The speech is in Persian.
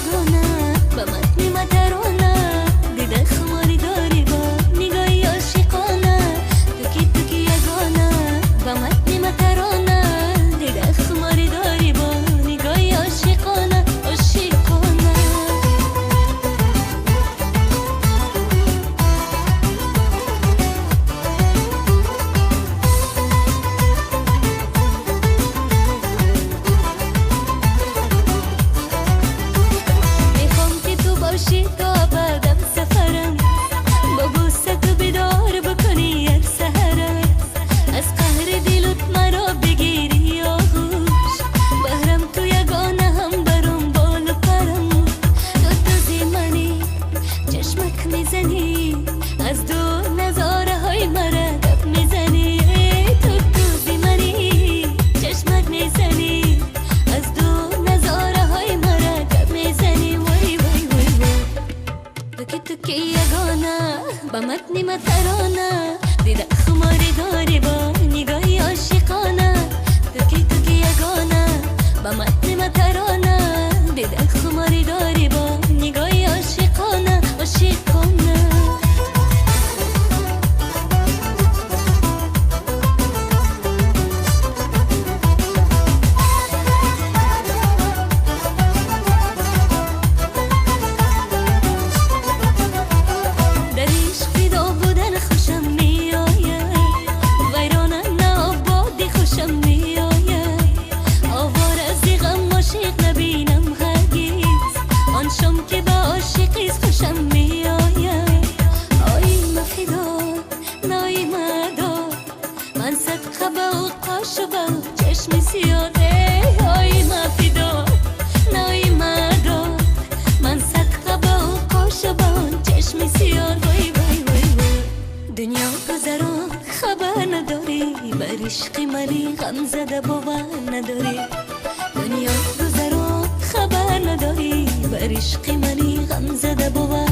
یگانه با متن مترانه دیده خماری داری با نگاهی عاشقانه تو کی یگانه با متن مترانه دیده خماری داری با نگاهی عاشقانه عاشقانه باشی تو ابدم سفرم با بوسه تو بیدار بکنی یک سحرم از قهر دلت مرا بگیری آغوش بهرم تو یگانه هم برم بال و پرم تو زیمانی چشمک میزنی از دور نظاره های مرا دب میزنی تو زیمانی چشمک میزنی از دور نظاره های مرا دب میزنی تو کی یگانه با متن مترانه دیده خماری داری با نگاهی عاشقانه تو کی یگانه با متن مترانه دیده خماری داری با نگاهی عاشقانه عاشقانه چشم سیاده های مفیدا نای مدار من صدقه با قاشبان چشم سیاد وای وای وای وای دنیا گذران خبر نداری بر عشق منی غم زده باور نداری دنیا گذران خبر نداری بر عشق منی غم زده باور